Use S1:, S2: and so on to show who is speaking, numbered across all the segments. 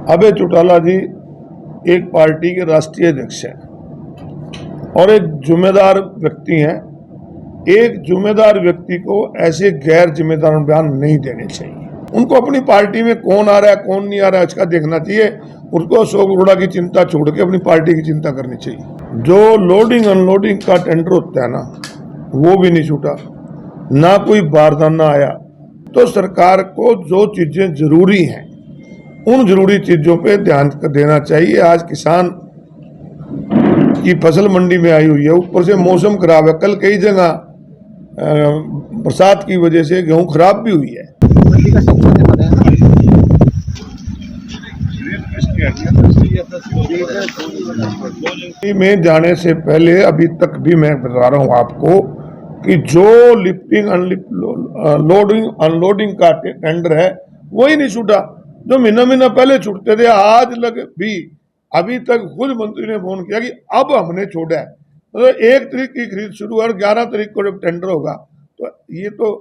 S1: अभय चौटाला जी एक पार्टी के राष्ट्रीय अध्यक्ष हैं और एक जिम्मेदार व्यक्ति हैं। एक जिम्मेदार व्यक्ति को ऐसे गैर जिम्मेदार बयान नहीं देने चाहिए। उनको अपनी पार्टी में कौन आ रहा है कौन नहीं आ रहा है इसका देखना चाहिए। उसको अशोक अरोड़ा की चिंता छोड़ के अपनी पार्टी की चिंता करनी चाहिए। जो लोडिंग अनलोडिंग का टेंडर होता है ना, वो भी नहीं छूटा, ना कोई बारदाना आया। तो सरकार को जो चीजें जरूरी हैं उन जरूरी चीजों पे ध्यान देना चाहिए। आज किसान की फसल मंडी में आई हुई है, ऊपर से मौसम खराब है। कल कई जगह बरसात की वजह से गेहूं खराब भी हुई है। में जाने से पहले अभी तक भी मैं बता रहा हूं आपको कि जो लिफ्टिंग लोडिंग अनलोडिंग का टेंडर है वही नहीं छूटा, जो महीना पहले छूटते थे। आज लग भी अभी तक खुद मंत्री ने फोन किया कि अब हमने छोड़ा है। मतलब 1 तारीख की खरीद शुरू और 11 तारीख को जब टेंडर होगा तो ये तो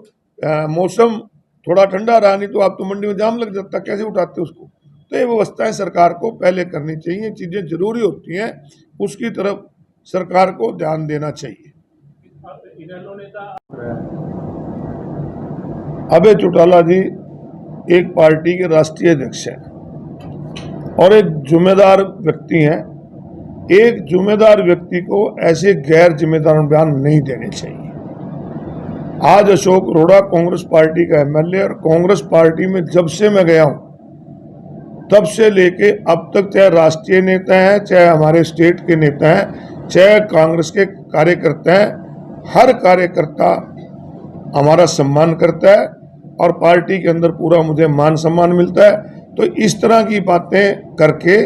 S1: मौसम थोड़ा ठंडा रहा, नहीं तो आप तो मंडी में जाम लग जाता, कैसे उठाते उसको। तो ये व्यवस्थाएं सरकार को पहले करनी चाहिए। चीजें जरूरी होती हैं उसकी तरफ सरकार को ध्यान देना चाहिए। अभय चौटाला जी एक पार्टी के राष्ट्रीय अध्यक्ष हैं और एक जिम्मेदार व्यक्ति हैं। एक जिम्मेदार व्यक्ति को ऐसे गैर जिम्मेदार बयान नहीं देने चाहिए। आज अशोक अरोड़ा कांग्रेस पार्टी का एमएलए और कांग्रेस पार्टी में जब से मैं गया हूं तब से लेके अब तक, चाहे राष्ट्रीय नेता हैं, चाहे हमारे स्टेट के नेता हैं, चाहे कांग्रेस के कार्यकर्ता हैं, हर कार्यकर्ता हमारा सम्मान करता है और पार्टी के अंदर पूरा मुझे मान सम्मान मिलता है। तो इस तरह की बातें करके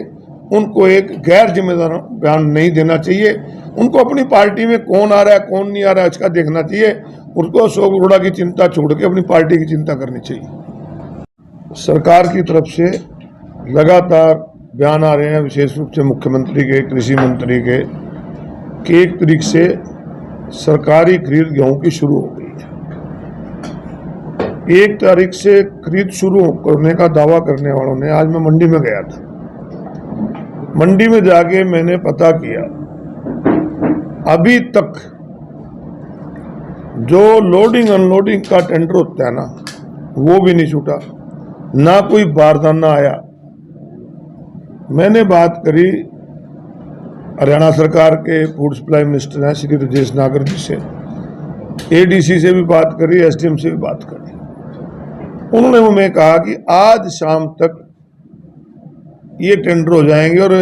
S1: उनको एक गैर जिम्मेदार बयान नहीं देना चाहिए। उनको अपनी पार्टी में कौन आ रहा है कौन नहीं आ रहा है इसका देखना चाहिए। उसको अशोक अरोड़ा की चिंता छोड़ के अपनी पार्टी की चिंता करनी चाहिए। सरकार की तरफ से लगातार बयान आ रहे हैं, विशेष रूप से मुख्यमंत्री के, कृषि मंत्री के, कि 1 तारीख से सरकारी खरीद गेहूं की शुरू हो गई है। 1 तारीख से खरीद शुरू करने का दावा करने वालों ने, आज मैं मंडी में गया था, मंडी में जाके मैंने पता किया, अभी तक जो लोडिंग अनलोडिंग का टेंडर होता है ना, वो भी नहीं छूटा, ना कोई बारदाना आया। मैंने बात करी हरियाणा सरकार के फूड सप्लाई मिनिस्टर हैं श्री राजेश नागर जी से, एडीसी से भी बात करी, एसडीएम से भी बात करी। उन्होंने हमें कहा कि आज शाम तक ये टेंडर हो जाएंगे। और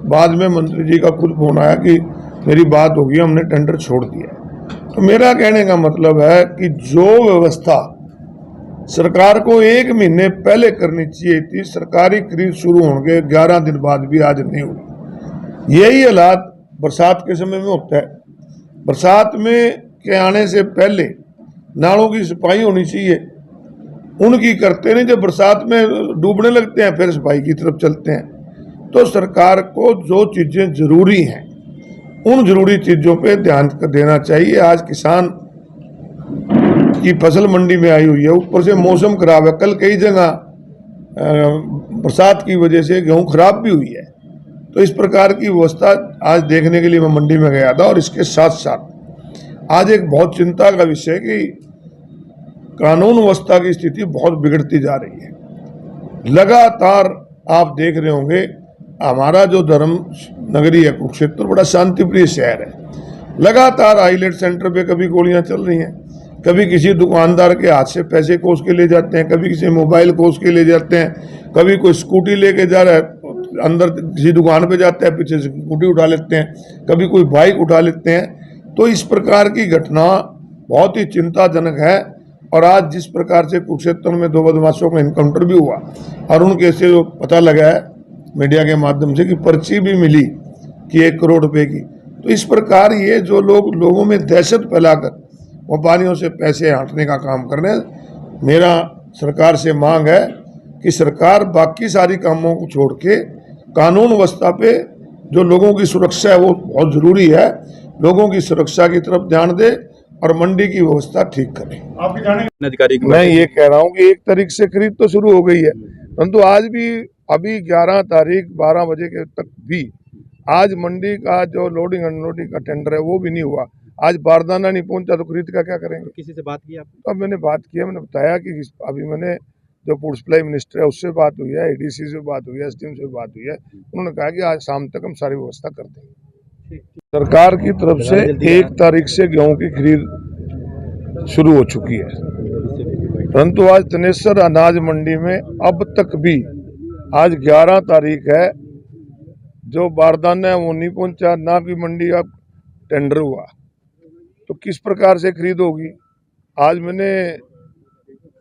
S1: बाद में मंत्री जी का खुद फोन आया कि मेरी बात होगी, हमने टेंडर छोड़ दिया। तो मेरा कहने का मतलब है कि जो व्यवस्था सरकार को 1 महीने पहले करनी चाहिए थी, सरकारी खरीद शुरू होंगे 11 दिन बाद भी आज नहीं हुई। यही हालात बरसात के समय में होता है। बरसात में के आने से पहले नालों की सफाई होनी चाहिए, उनकी करते नहीं। जब बरसात में डूबने लगते हैं फिर सफाई की तरफ चलते हैं। तो सरकार को जो चीजें जरूरी हैं उन जरूरी चीजों पे ध्यान देना चाहिए। आज किसान की फसल मंडी में आई हुई है, ऊपर से मौसम खराब है। कल कई जगह बरसात की वजह से गेहूं खराब भी हुई है। तो इस प्रकार की व्यवस्था आज देखने के लिए मैं मंडी में गया था। और इसके साथ साथ आज एक बहुत चिंता का विषय कि कानून व्यवस्था की स्थिति बहुत बिगड़ती जा रही है। लगातार आप देख रहे होंगे, हमारा जो धर्म नगरी है कुरुक्षेत्र बड़ा शांतिप्रिय शहर है। लगातार आईलेट सेंटर पे कभी गोलियां चल रही हैं, कभी किसी दुकानदार के हाथ से पैसे कोस के ले जाते हैं, कभी किसी मोबाइल कोस के ले जाते हैं, कभी कोई स्कूटी लेके जा रहा है, अंदर किसी दुकान पे जाता है, पीछे से स्कूटी उठा लेते हैं, कभी कोई बाइक उठा लेते हैं। तो इस प्रकार की घटना बहुत ही चिंताजनक है। और आज जिस प्रकार से कुरुक्षेत्र में 2 बदमाशों का इनकाउंटर भी हुआ और उनके से पता लगा है मीडिया के माध्यम से कि पर्ची भी मिली कि 1 करोड़ रुपए की। तो इस प्रकार ये जो लोगों में दहशत फैलाकर व्यापारियों से पैसे हटने का काम कर रहे हैं, मेरा सरकार से मांग है कि सरकार बाकी सारी कामों को छोड़ के कानून व्यवस्था पे जो लोगों की सुरक्षा है वो बहुत जरूरी है, लोगों की सुरक्षा की तरफ ध्यान दे और मंडी की व्यवस्था ठीक करें। मैं ये कह रहा हूँ कि 1 तारीख से खरीद तो शुरू हो गई है, परंतु आज भी अभी 11 तारीख 12 बजे के तक भी आज मंडी का जो लोडिंग अनलोडिंग का टेंडर है वो भी नहीं हुआ। आज बारदाना नहीं पहुंचा तो खरीद का क्या करेंगे?
S2: किसी से बात की आपने?
S1: तो अब मैंने बात की है, मैंने बताया कि अभी मैंने जो फूड सप्लाई मिनिस्टर है उससे बात हुई है, एडीसी से बात हुई है, एसडीएम से बात हुई है। उन्होंने कहा कि आज शाम तक हम सारी व्यवस्था कर देंगे। सरकार की तरफ से 1 तारीख से गेहूं की खरीद शुरू हो चुकी है, परंतु आज तनेसर अनाज मंडी में अब तक भी आज 11 तारीख है, जो बारदाना है वो नहीं पहुंचा, ना कि मंडी का टेंडर हुआ, तो किस प्रकार से खरीद होगी? आज मैंने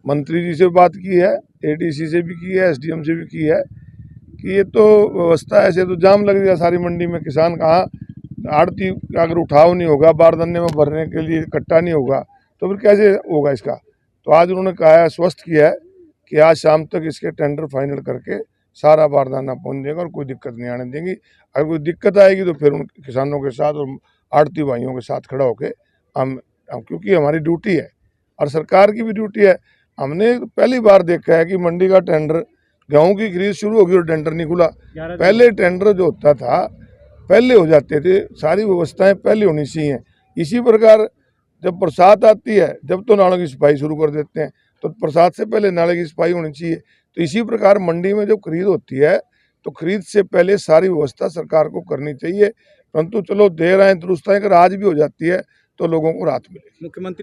S1: मंत्री जी से बात की है, एडीसी से भी की है, एसडीएम से भी की है कि ये तो व्यवस्था ऐसे तो जाम लग गया सारी मंडी में। किसान कहाँ, आड़ती अगर उठाव नहीं होगा, बारदाने में भरने के लिए इकट्ठा नहीं होगा तो फिर कैसे होगा इसका? तो आज उन्होंने कहा है, आश्वस्त किया है कि आज शाम तक इसके टेंडर फाइनल करके सारा बारदाना पहुंच जाएगा और कोई दिक्कत नहीं आने देंगी। अगर कोई दिक्कत आएगी तो फिर उन किसानों के साथ और आड़ती भाइयों के साथ खड़ा होकर हम क्योंकि हमारी ड्यूटी है और सरकार की भी ड्यूटी है। हमने पहली बार देखा है कि मंडी का टेंडर, गेहूं की खरीद शुरू होगी और टेंडर नहीं खुला। पहले टेंडर जो होता था पहले हो जाते थे, सारी व्यवस्थाएं पहले होनी चाहिए। इसी प्रकार जब बरसात आती है, जब तो नालों की सफाई शुरू कर देते हैं, तो बरसात से पहले नाले की सफाई होनी चाहिए। तो इसी प्रकार मंडी में जब खरीद होती है तो खरीद से पहले सारी व्यवस्था सरकार को करनी चाहिए, परंतु चलो देर आए दुरुस्त आए, अगर आज भी हो जाती है तो लोगों को राहत मिलेगी।
S2: मुख्यमंत्री